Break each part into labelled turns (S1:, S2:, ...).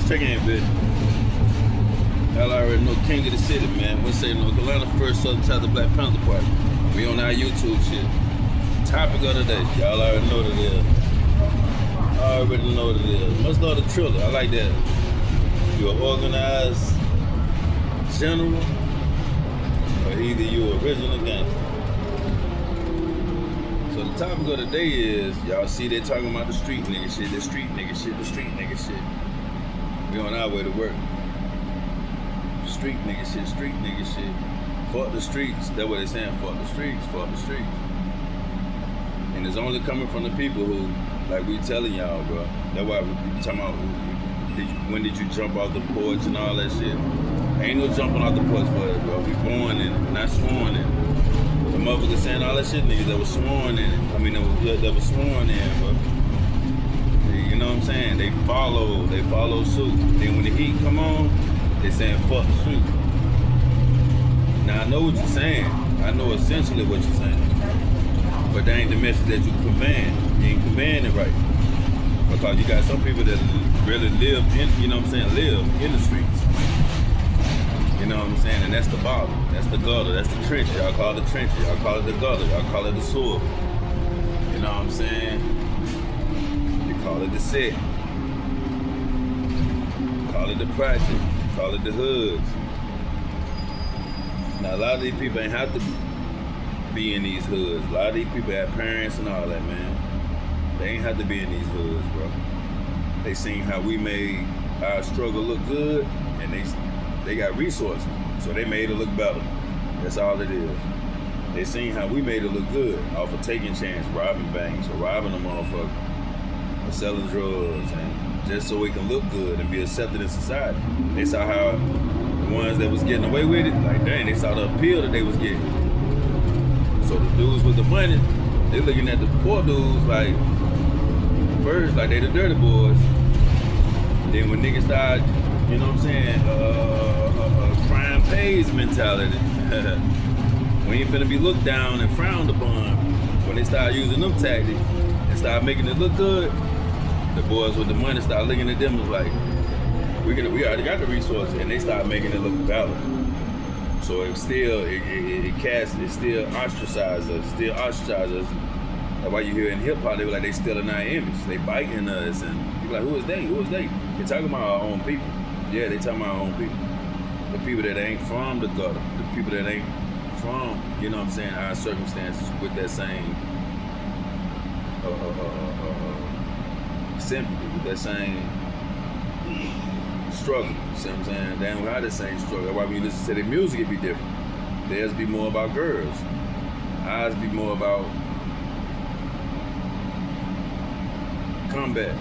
S1: Check in, bitch. Y'all already know King of the City, man. We say North Carolina first Southern Chapter Black Panther Party. We on our YouTube shit. Topic of the day. Y'all already know what it is. I already know what it is. Must know the Triller. I like that. You're an organized general, or either you're original gangster. So the topic of the day is, y'all see they talking about the street nigga shit, the street nigga shit, the street nigga shit. We on our way to work. Street nigga shit, street nigga shit. Fuck the streets. That's what they saying. Fuck the streets. Fuck the streets. And it's only coming from the people who, like we telling y'all, bro. That's why we talking about when did you jump off the porch and all that shit. Ain't no jumping off the porch for it, bro. We born in it, not sworn in it. The motherfuckers saying all that shit, niggas that was sworn in it. I mean, that was sworn in, bro. You know what I'm saying? They follow suit. Then when the heat come on, they saying fuck the street. Now I know what you're saying. I know essentially what you're saying. But that ain't the message that you conveying. You ain't conveying it right. Because you got some people that really live in, you know what I'm saying, live in the streets. You know what I'm saying? And that's the bottom. That's the gutter. That's the trench. Y'all call it the trench. Y'all call it the gutter. Y'all call it the sewer. You know what I'm saying? You call it the set. Call it the project. Call it the hoods. Now a lot of these people ain't have to be in these hoods. A lot of these people have parents and all that, man. They ain't have to be in these hoods, bro. They seen how we made our struggle look good, and they got resources, so they made it look better. That's all it is. They seen how we made it look good off of taking chance, robbing banks, or robbing a motherfucker, or selling drugs, and just so we can look good and be accepted in society. They saw how the ones that was getting away with it, like dang, they saw the appeal that they was getting. So the dudes with the money, they looking at the poor dudes like, first, like they the dirty boys. Then when niggas start, you know what I'm saying, crime pays mentality. We ain't finna be looked down and frowned upon. When they start using them tactics and start making it look good, the boys with the money start looking at them as like, we already got the resources, and they start making it look valid. So it still ostracizes us. That's why you hear in hip hop, they be like, they stealing our image. They biting us, and you be like, who is they? Who is they? They talking about our own people. Yeah, they talking about our own people. The people that ain't from the gutter. The people that ain't from, you know what I'm saying, our circumstances with that same sympathy, with that same struggle. You see what I'm saying? They don't have the same struggle. That's why when you listen to their music, it be different. Theirs be more about girls. Ours be more about combat,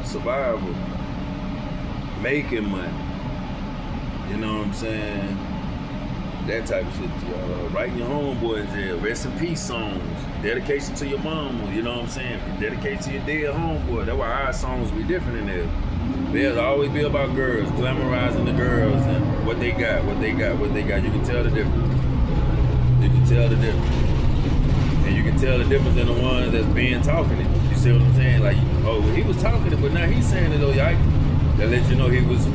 S1: survival, making money. You know what I'm saying? That type of shit. Writing your homeboy in jail, rest in peace songs, dedication to your mama, you know what I'm saying? Dedicate to your dead homeboy. That's why our songs be different in there. They'll always be about girls, glamorizing the girls and what they got. You can tell the difference. And you can tell the difference in the ones that's being talking it. You see what I'm saying? Like, oh, he was talking it, but now he's saying it, though, Yipes. That lets you know he was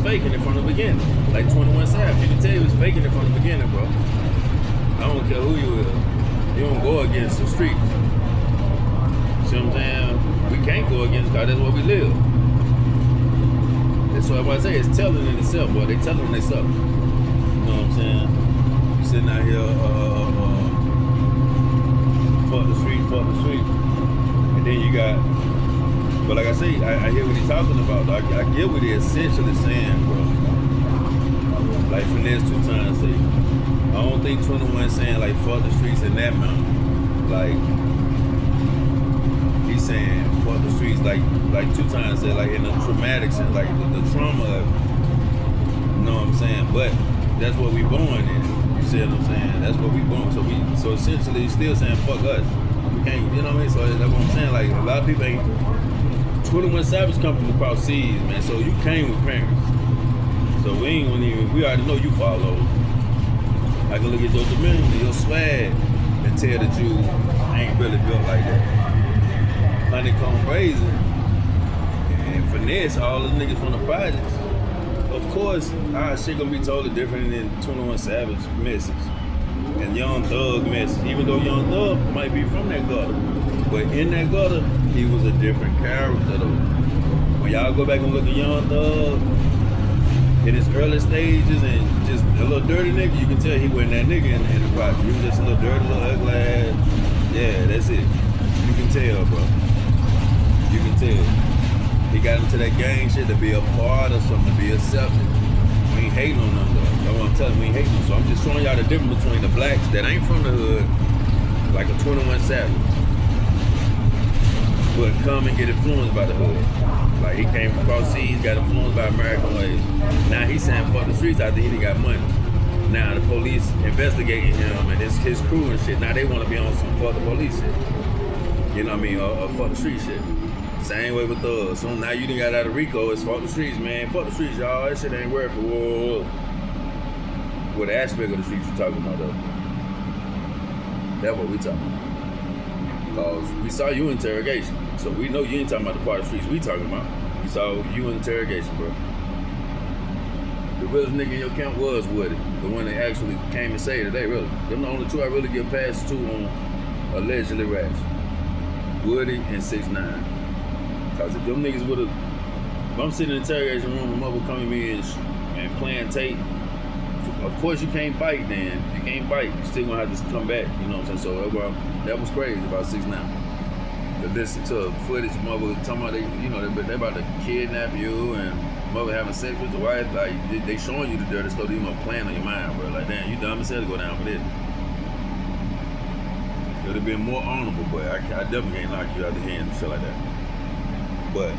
S1: faking it from the beginning. Like 21 Savage. You can tell he was faking it from the beginning, bro. I don't care who you is. You don't go against the streets. See what I'm saying? We can't go against because that's where we live. That's what I say. It's telling in itself, boy. They telling themselves. You know what I'm saying? You sitting out here, fuck the street. And then you got, but like I say, I hear what he's talking about. I get what he's essentially saying, bro. Like Finesse 2 times say. I don't think 21 saying like fuck the streets in that mountain. Like he's saying fuck the streets like 2 times said, like in the traumatic sense, like the trauma of it. You know what I'm saying? But that's what we born in. You see what I'm saying? That's what we born. So essentially he's still saying fuck us. We can't, you know what I mean? So that's what I'm saying. Like a lot of people ain't. 21 Savage come from across seas, man. So you came with parents. So we already know you follow. I can look at your demeanor, your swag, and tell that you ain't really built like that. Honeycomb Brazy, and finesse all the niggas from the projects. Of course, our shit gonna be totally different than 21 Savage message and Young Thug message. Even though Young Thug might be from that gutter, but in that gutter, he was a different character though. When y'all go back and look at Young Thug in his early stages and just a little dirty nigga, you can tell he wasn't that nigga in the project. He was just a little dirty, little ugly ass. Yeah, that's it. You can tell, bro. You can tell. He got into that gang shit to be a part of something, to be accepted. We ain't hating on them though. That's what I'm telling you, we ain't hating them. So I'm just showing y'all the difference between the blacks that ain't from the hood, like a 21 Savage, but come and get influenced by the hood. Like he came from across seas, got influenced by American ways. Now he's saying fuck the streets after he done got money. Now the police investigating him and his crew and shit. Now they want to be on some fuck the police shit. You know what I mean? Or fuck the street shit. Same way with thugs. So now you done got out of Rico, it's fuck the streets, man. Fuck the streets, y'all. That shit ain't worth it. Whoa. What aspect of the streets you talking about, though? That's what we talking about. Because we saw you in interrogation. So we know you ain't talking about the part of the streets we talking about. We saw you in interrogation, bro. The realest nigga in your camp was Woody. The one that actually came and saved today, really. Them the only two I really give passes to on allegedly raps. Woody and 6ix9ine. Cause if them niggas would've, if I'm sitting in the interrogation room and mother coming to me and playing tape, of course you can't bite then. You can't bite, you still gonna have to come back, you know what I'm saying? So that was crazy about 6ix9ine. To listen to footage, mother talking about they about to kidnap you and mother having sex with the wife, like they showing you the dirty stuff, you know, playing on your mind, bro. Like damn, you dumb as hell to go down for this. It would have been more honorable, but I definitely can't knock you out the hand and shit like that. But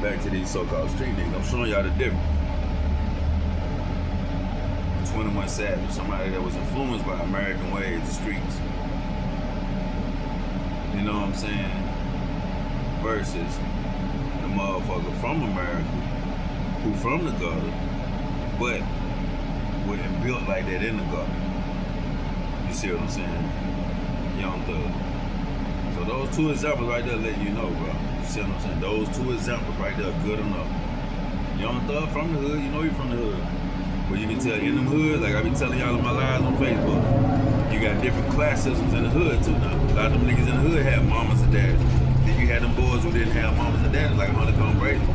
S1: back to these so-called street niggas, I'm showing y'all the difference. 21 Savage, somebody that was influenced by American ways, the streets. You know what I'm saying? Versus the motherfucker from America, who from the gutter, but wasn't built like that in the gutter. You see what I'm saying? Young Thug. So those two examples right there letting you know, bro. You see what I'm saying? Those two examples right there good enough. Young Thug from the hood, you know you from the hood. But you can tell in them hoods, like I be telling y'all in my lives on Facebook, you got different class systems in the hood too now. A lot of them niggas in the hood have mamas and daddies. Then you had them boys who didn't have mamas and daddies, like Honeycomb, Brazy.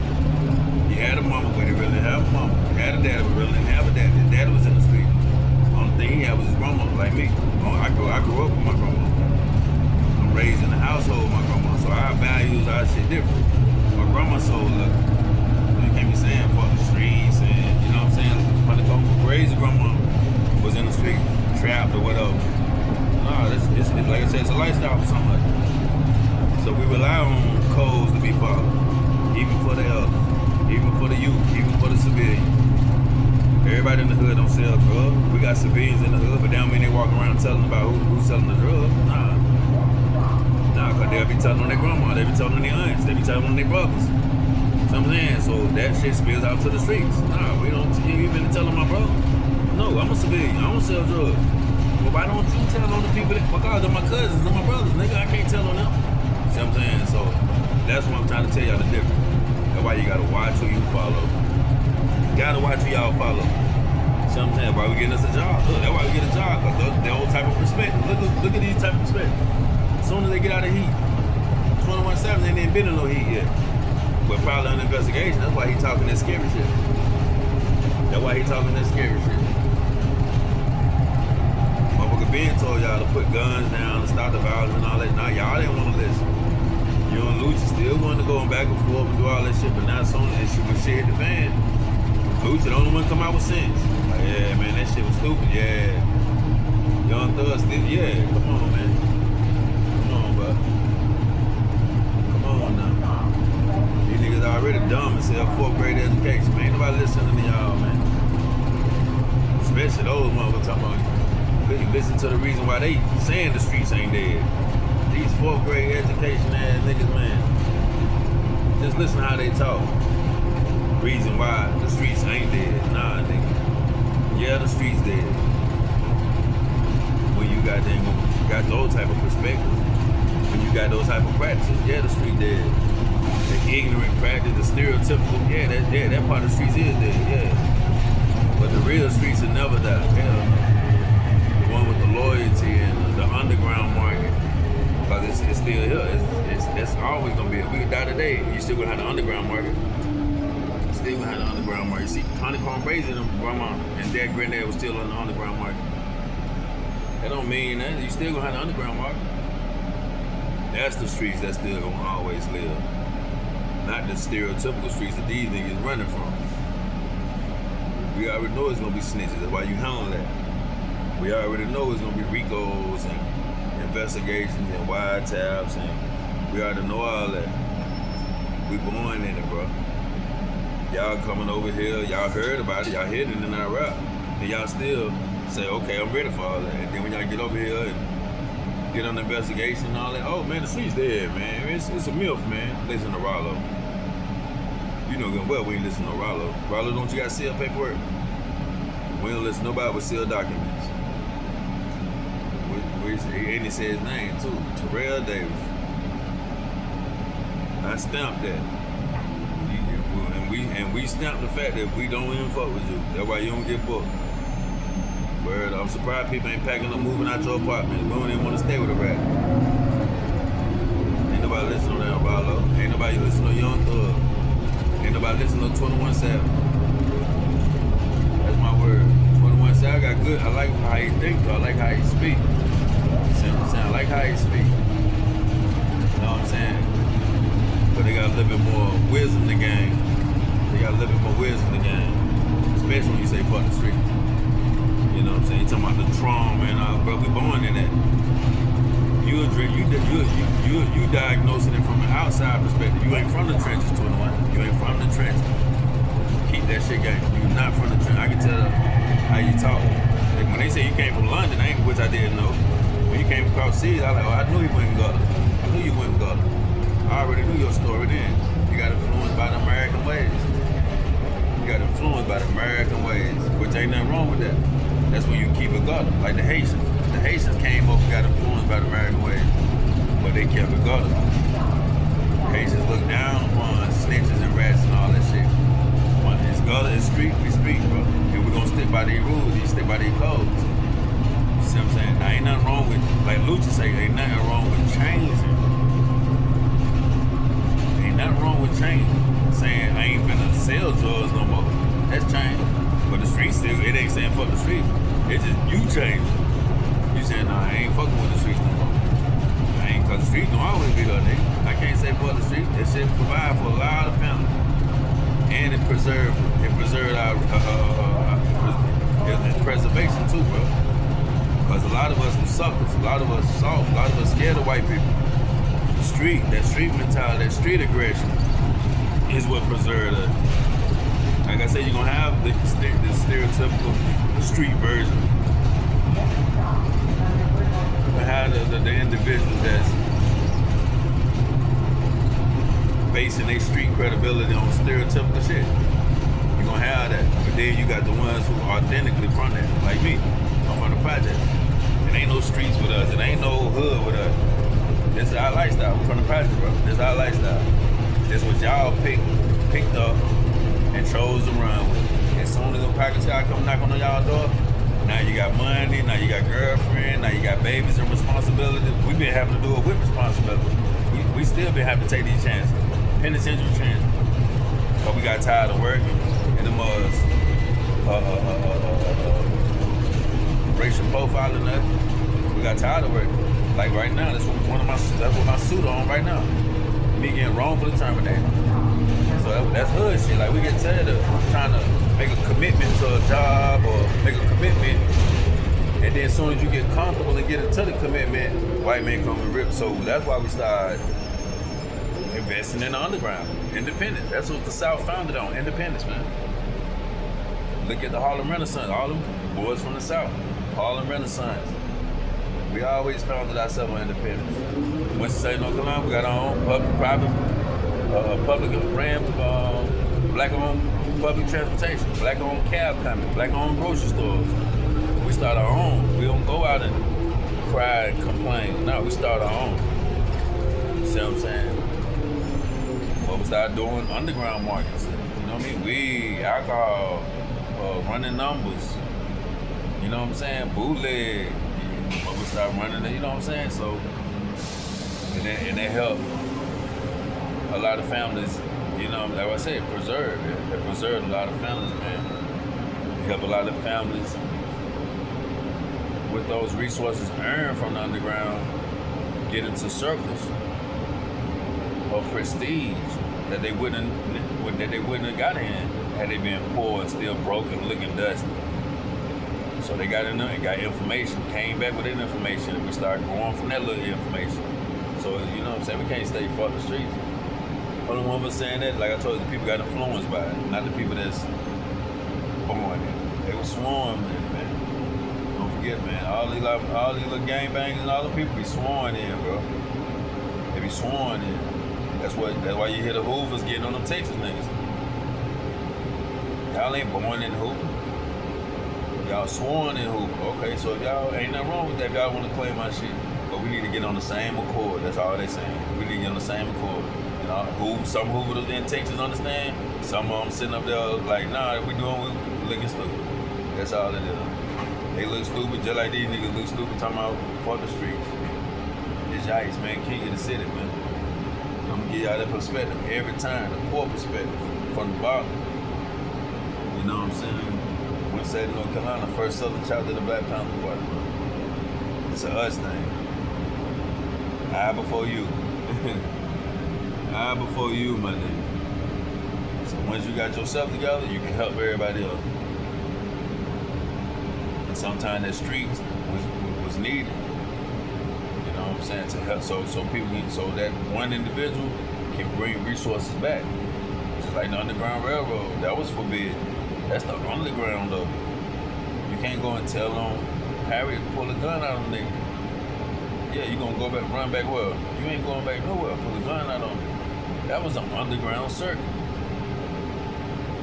S1: You had a mama, but he really didn't have a mama. You had a daddy, but really didn't have a daddy. His daddy was in the street. Only thing he had was his grandma, like me. I grew up with my grandma. I'm raised in the household with my grandma, so our values, our shit different. My grandma sold lucky. You can't be saying fuck the streets and, you know what I'm saying? Honeycomb, Brazy grandma was in the street, trapped or whatever. Nah, it's like I said, it's a lifestyle for somebody. So we rely on codes to be followed, even for the elders, even for the youth, even for the civilians. Everybody in the hood don't sell drugs. We got civilians in the hood, but that don't mean they walk around telling about who's selling the drugs. Nah, cause they'll be telling on their grandma, they be telling on their aunts, they be telling on their brothers. So I'm saying, so that shit spills out to the streets. Nah, we don't, you been telling my brother? No, I'm a civilian, I don't sell drugs. Well, why don't you tell on the people that, because they're my cousins, they're my brothers, nigga, I can't tell on them. See what I'm saying? So that's what I'm trying to tell y'all the difference. That's why you gotta watch who you follow. You gotta watch who y'all follow. See what I'm saying? Why we getting us a job? Look, that's why we get a job, because they're old type of perspective. Look at these type of perspectives. As soon as they get out of heat, 21 Savage ain't even been in no heat yet. But probably on investigation, that's why he talking that scary shit. That's why he talking that scary shit. Motherfucker Ben told y'all to put guns down and stop the violence and all that. Nah, y'all didn't want to listen. You and Lucci still wanted to go back and forth and do all that shit, but now soon as when shit hit the fan, Lucci the only one come out with sense. Like, yeah, man, that shit was stupid. Yeah. Young Thug still, yeah, come on, man. Come on, bro. Come on now. These niggas already dumb as hell, 4th grade education. Man, ain't nobody listening to y'all, man. Especially those motherfuckers talking about, listen to the reason why they saying the streets ain't dead. These 4th grade education ass niggas, man. Just listen how they talk. Reason why the streets ain't dead. Nah, nigga. Yeah, the streets dead. When you got those type of perspectives, when you got those type of practices, yeah, the street dead. They ignorant practice, the stereotypical, that part of the streets is there, yeah. But the real streets will never die. Hell no. The one with the loyalty and the underground market. Because it's still here. It's always gonna be. If we could die today, you still gonna have the underground market. Still gonna have the underground market. You see, Honeycomb, Brazy, and grandma and dad, granddad was still on the underground market. That don't mean that you still gonna have the underground market. That's the streets that still gonna always live. Not the stereotypical streets that these niggas running from. We already know it's gonna be snitches. That's why you handle that. We already know it's gonna be RICOs and investigations and wiretaps, and we already know all that. We born in it, bro. Y'all coming over here, y'all heard about it, y'all heard it in our rap, and y'all still say, okay, I'm ready for all that. And then when y'all get over here and get on the investigation and all that, oh man, the streets dead, man. It's a myth, man. Listen to Rollo. You know good well we ain't listen to Rollo. Rollo, don't you got sealed paperwork? We don't listen to nobody with sealed documents. And he said his name too, Terrell Davis. I stamped that. And we stamped the fact that we don't even fuck with you. That's why you don't get booked. Word, I'm surprised people ain't packing up moving out your apartment. We don't even want to stay with a rat. Ain't nobody listening to that Rollo. Ain't nobody listening to Young Thug. Ain't nobody listening to 21 Savage. That's my word. 21 Savage got good. I like how he think though. I like how he speak. See what I'm saying? I like how he speak. You know what I'm saying? But they got a little bit more wisdom in the game. They got a little bit more wisdom in the game. Especially when you say fuck the streets. You know what I'm saying? You talking about the trauma and bro, we born in that. You diagnosing it from an outside perspective. You ain't from the trenches, 21. You ain't from the trenches. Keep that shit going. You not from the trenches. I can tell how you talk. Like when they say you came from London, which I didn't know. When you came across seas, I was like, oh, I knew you wouldn't gutter. I knew you wouldn't gutter. I already knew your story then. You got influenced by the American ways. You got influenced by the American ways, which ain't nothing wrong with that. That's when you keep it gutter, like the Haitians. The Haitians came up and got influenced by the American ways, but they kept it gutter. Haitians look down upon snitches and rats and all that shit. When it's gutter, it's street, we street, bro. And we're gonna stick by these rules, you stick by these codes. You see what I'm saying? Now ain't nothing wrong with, like Lucha say, ain't nothing wrong with changing. Ain't nothing wrong with changing. Saying I ain't finna sell drugs no more. That's change. But the streets still, it ain't saying fuck the streets. It's just you change. You saying, nah, I ain't fucking with the streets no more. I ain't, cause the streets don't always be there, nigga. I can't say fuck the streets. That shit provide for a lot of families. And it preserved our, it's preservation too, bro. Cause a lot of us were suckers, a lot of us soft, a lot of us scared of white people. The street, that street mentality, that street aggression is what preserved us. Like I said, you're gonna have the stereotypical street version. You're gonna have the individuals that's basing their street credibility on stereotypical shit. You're gonna have that. But then you got the ones who are authentically from that, like me. I'm from the project. It ain't no streets with us. It ain't no hood with us. This is our lifestyle. We're from the project, bro. This is our lifestyle. This is what y'all picked up and chose to run with. As soon as them pockets y'all come knocking on y'all door, now you got money, now you got girlfriend, now you got babies and responsibilities. We been having to do it with responsibility. We still been having to take these chances, penitentiary chances. But we got tired of working in the muds, racial profiling us. We got tired of working. Like right now, that's what my suit on right now. Me getting wrongfully terminated. So that's hood shit. Like we get tired of trying to make a commitment to a job or make a commitment, and then as soon as you get comfortable and get into the commitment, white men come and rip. So that's why we start investing in the underground, independence. That's what the South founded on, independence, man. Look at the Harlem Renaissance, all them boys from the South, Harlem Renaissance. We always founded ourselves on independence. Winston-Salem, North Carolina, we got our own private public brand, black-owned public transportation, black-owned cab company, black-owned grocery stores. We start our own. We don't go out and cry and complain. No, we start our own. You see what I'm saying? So we started doing underground markets. You know what I mean? Weed, alcohol, running numbers. You know what I'm saying? Bootleg. But we started running it, you know what I'm saying? So, and it helped a lot of families, you know, like I said, preserve. It preserved a lot of families, man. It helped a lot of families with those resources earned from the underground get into circles of prestige that they wouldn't have got in had they been poor and still broke and looking dusty. So they got in there and got information, came back with that information, and we started growing from that little information. So, you know what I'm saying? We can't stay fuck the streets. Only one of us saying that, like I told you, the people got influenced by it, not the people that's born in it. They were sworn in it, man. Don't forget, man, all these little gangbangs and all the people be sworn in, bro. They be sworn in. That's why you hear the Hoovers getting on them Texas niggas. Y'all ain't born in Hoover. Y'all sworn in Hoover. Okay, so if y'all ain't nothing wrong with that, if y'all want to claim my shit. But we need to get on the same accord. That's all they saying. We need to get on the same accord. You know, some Hoovers in Texas understand. Some of them sitting up there like, nah, we looking stupid. That's all it is. They look stupid just like these niggas look stupid talking about fuck the streets. It's Yipes, man, king of the city, man. I'm gonna give y'all that perspective every time, the poor perspective from the bottom. You know what I'm saying? Winston, North Carolina, first Southern child of the Black Panther Party. It's a us thing. I before you. I before you, my nigga. So once you got yourself together, you can help everybody else. And sometimes that streets was needed. You know what I'm saying? To help, so people can, so that one individual can bring resources back. Just like the Underground Railroad, that was forbidden. That's the underground though. You can't go and tell on Harry to pull a gun out on nigga. Yeah, you gonna go back, run back well. You ain't going back nowhere, pull a gun out on me. That was an underground circuit.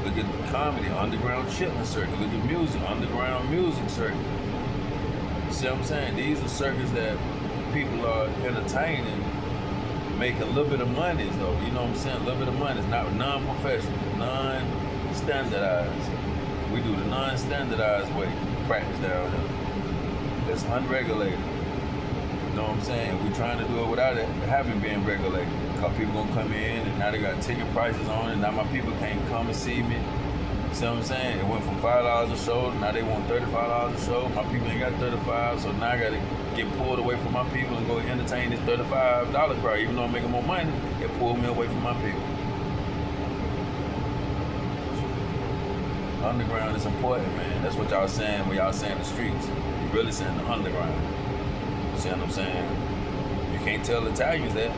S1: Look at comedy, underground chitlin circuit. Look at music, underground music circuit. You see what I'm saying? These are circuits that people are entertaining, making a little bit of money though. You know what I'm saying? A little bit of money. It's not non-professional, non-standardized. We do the non-standardized way practice down here. That's unregulated. You know what I'm saying? We're trying to do it without it having been regulated. Because people gonna come in and now they got ticket prices on it. Now my people can't come and see me. See what I'm saying? It went from $5 a show, now they want $35 a show. My people ain't got 35, so now I gotta get pulled away from my people and go entertain this $35 crowd. Even though I'm making more money, it pulled me away from my people. Underground is important, man. That's what y'all saying when y'all saying the streets. You really saying the underground. See what I'm saying? You can't tell Italians that.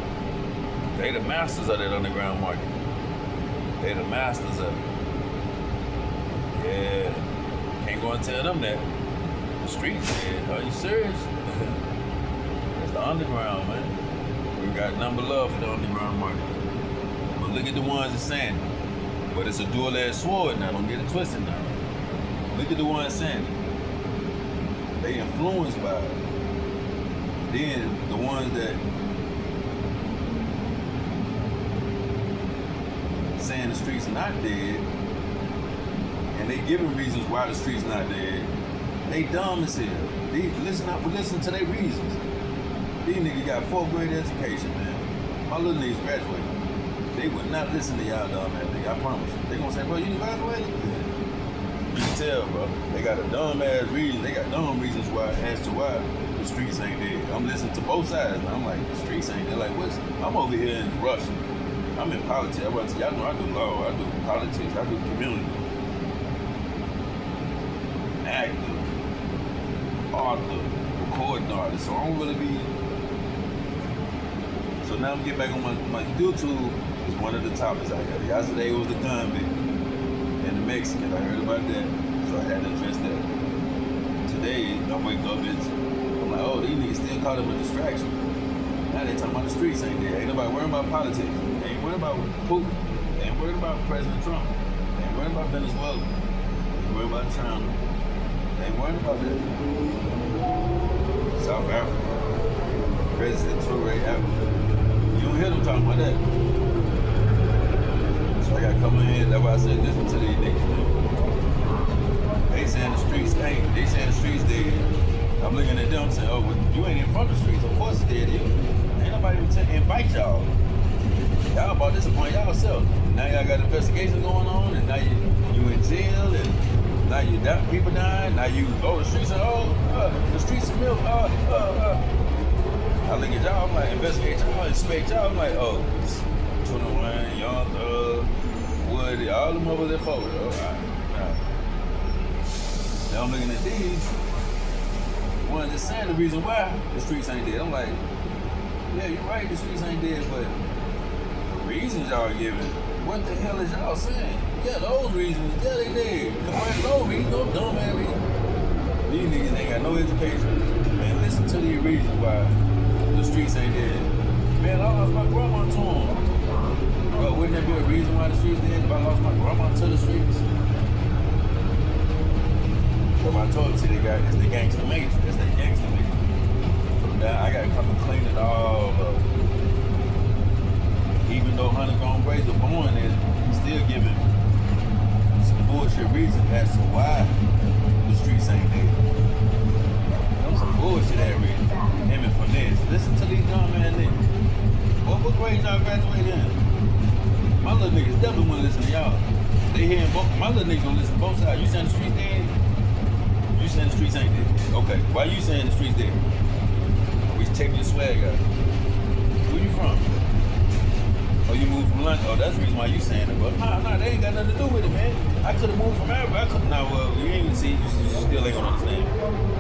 S1: They the masters of that underground market. They the masters of it. Yeah. Can't go and tell them that. The streets said, are you serious? That's the underground, man. We got number love for the underground market. But look at the ones that's saying it. But it's a dual-edged sword now, don't get it twisted now. Look at the ones saying it. They influenced by it. Then the ones that saying the streets not dead, and they giving reasons why the streets not dead, they dumb as hell. Listen to their reasons. These niggas got 4th grade education, man. My little niggas graduated. They would not listen to y'all dumb ass nigga, I promise you. They gonna say, bro, you graduated? You can tell, bro. They got a dumb ass reason. They got dumb reasons why as to why the streets ain't dead. I'm listening to both sides, and I'm like, the streets ain't dead. Like, what's? I'm over here in Russia. I'm in politics. Y'all know I do law, I do politics, I do community. Actor, author, recording artist. So I don't really be. So now I'm getting back on my YouTube. Is one of the topics I got. Yesterday was the convict and the Mexicans. I heard about that, so I had to address that. Today, I wake up, I'm like, oh, these niggas still call them a distraction. Now they talking about the streets ain't there. Ain't nobody worrying about politics. They ain't worried about Putin. They ain't worried about President Trump. They ain't worried about Venezuela. They ain't worried about China. They ain't worried about that. South Africa. President Toure Africa. You don't hear them talking about that. I got a couple of hands. That's why I said listen to these niggas, man. They saying the streets ain't. They saying the streets dead. I'm looking at them saying, oh, well, you ain't in front of the streets. Of course it's dead. Ain't nobody even invite y'all. Y'all about to disappoint y'allself. Now y'all got investigations going on, and now you in jail, and now you people dying. Now you the streets are the streets are milk. I look at y'all. I'm like investigate y'all, inspect y'all. I'm like 21, Young Thug, Woody, all them over there forward. Now I'm looking at these. One just saying the reason why the streets ain't dead. I'm like, yeah, you're right. The streets ain't dead, but reasons y'all giving, what the hell is y'all saying? Yeah, those reasons, yeah, they did. Compared to those reasons, no dumb ass reasons. These niggas ain't got no education. Man, listen to the reasons why the streets ain't dead. Man, I lost my grandma to them. Bro, wouldn't that be a reason why the streets dead if I lost my grandma to the streets? Well, I told you, see, they got, it's the gangster matrix. That's that gangster matrix. So now I gotta come and clean it all up. Even though Honeycomb Brazy was born in, he's still giving some bullshit reason as to why the streets ain't dead. Them some bullshit ass reason. Him and finesse. Listen to these dumb ass niggas. What grade y'all graduated in? My little niggas definitely wanna listen to y'all. They hearing both. My little niggas gonna listen to both sides. You saying the streets dead? You saying the streets ain't dead? Okay. Why you saying the streets dead? We taking your swag out. Where you from? Oh, you moved from London? Oh, that's the reason why you saying it. But nah, they ain't got nothing to do with it, man. I could have moved from Africa. I could. Nah, well, you ain't even see. You still ain't gonna understand.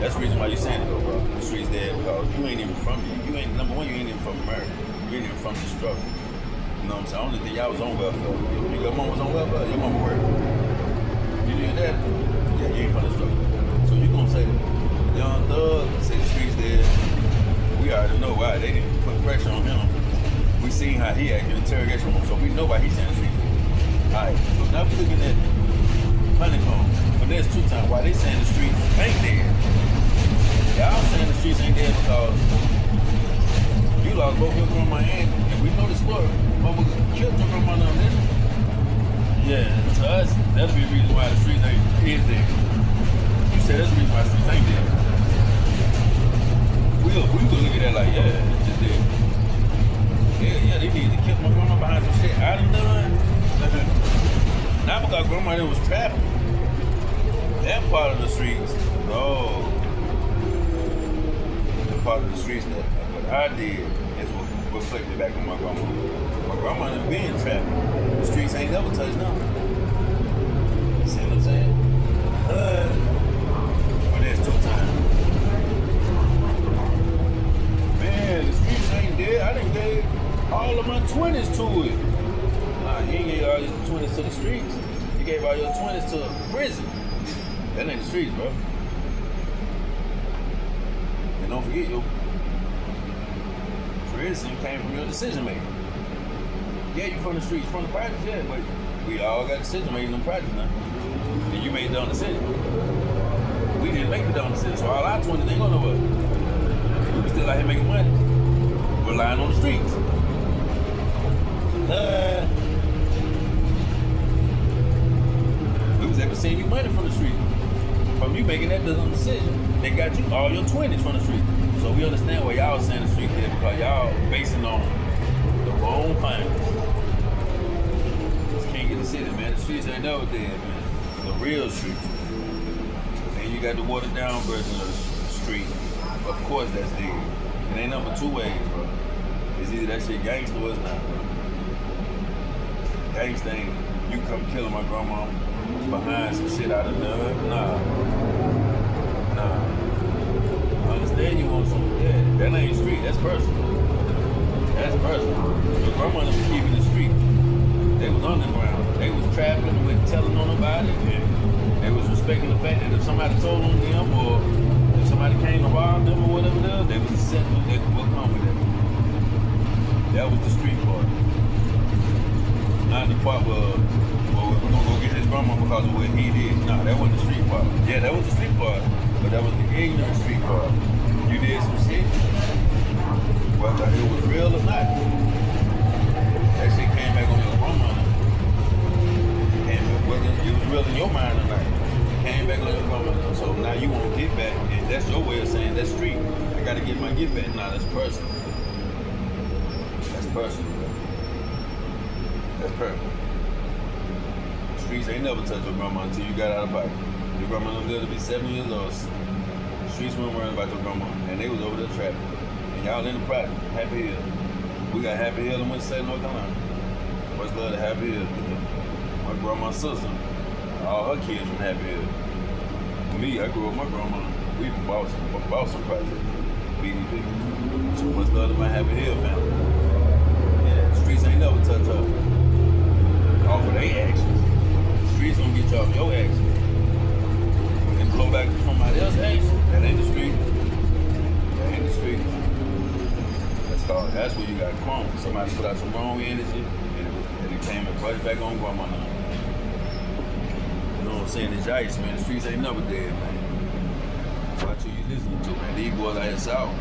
S1: That's the reason why you saying it, though, bro. The streets dead because you ain't even from here. You ain't number one. You ain't even from America. You ain't even from the struggle. You know what I'm saying? I only think y'all was on welfare. Your mom was on welfare. Your mama worked. You did that? Yeah, you ain't from the struggle. So you gonna say that? Young Thug say the streets dead. We already know why. They didn't put pressure on him. We seen how he acted in interrogation room, so we know why he's saying the streets dead. Alright, so now we looking at Honeycomb. But there's 2 times why they saying the streets ain't dead. Y'all saying the streets ain't dead because you lost both your grandma and we know the story. Motherfuckers killed your grandma now, didn't they? Yeah, to us, that'll be the reason why the streets is dead. You said that's the reason why the streets ain't dead. We could look at that like, yeah, it's just dead. Yeah, they need to kill my grandma behind some shit I done done. Not because grandma was trapping. That part of the streets, no. The part of the streets that what I did is what reflected back on my grandma. My grandma done been trapped. The streets ain't never touched nothing. See what I'm saying? But there's 2 times. Man, the streets ain't dead. I done gave all of my 20s to it. Nah, you ain't gave all your 20s to the streets. You gave all your 20s to prison. That ain't the streets, bro. And don't forget, your prison came from your decision making. Yeah, you from the streets, from the projects, yeah, but we all got decision making on projects now. And you made the dumb decision. We didn't make the dumb decision, so all our 20s ain't going nowhere. We was still out here making money. Relying on the streets. We was ever seeing you money from the street. From you making that dumb decision. They got you all your 20s from the street. So we understand why y'all saying the street dead because y'all basing on the wrong things. Just can't get the city, man. The streets ain't never dead, man. The real streets. And you got the watered down version of the street. Of course that's dead. It ain't number 2 ways, bro. It's either that shit gangster or it's not, bro. Gangsta ain't you come killing my grandma behind some shit out of done. Nah. I understand you want some, yeah, that ain't street, that's personal. That's personal. Your grandma was keeping the street. They was underground. They was trapping and wasn't telling on nobody. And they was respecting the fact that if somebody told on them or if somebody came to rob them or whatever it is, they was accepting that what come with that. That was the street part. Not the part where we're gonna go get his grandma because of what he did. Nah, that wasn't the street part. Yeah, that was the street part, but that was the ignorant street part. You did some shit, whether it was real or not. That shit came back on your grandma. gotta get my get back. Nah, that's personal. That's personal, bro. That's personal. The streets ain't never touched your grandma until you got out of pocket. Your grandma don't live to be 7 years old. The streets weren't worrying about your grandma. And they was over there trapping. And y'all in the project. Happy Hill. We got Happy Hill in Winston, North Carolina. Much love to Happy Hill. My grandma's sister. All her kids from Happy Hill. Me, I grew up with my grandma. We bought some project. BDP. So much love to my Happy Hill family. Yeah, the streets ain't never touched her. Off of their actions. The streets gonna get you off your actions. And blow back to somebody else's action. That ain't the street. That ain't the street. That's hard. That's where you got crunk. Somebody put out some wrong energy and it came and crushed back on grandma now. You know what I'm saying? It's Yipes, man. The streets ain't never dead, man. Watch who you listening to, man. These boys out here south.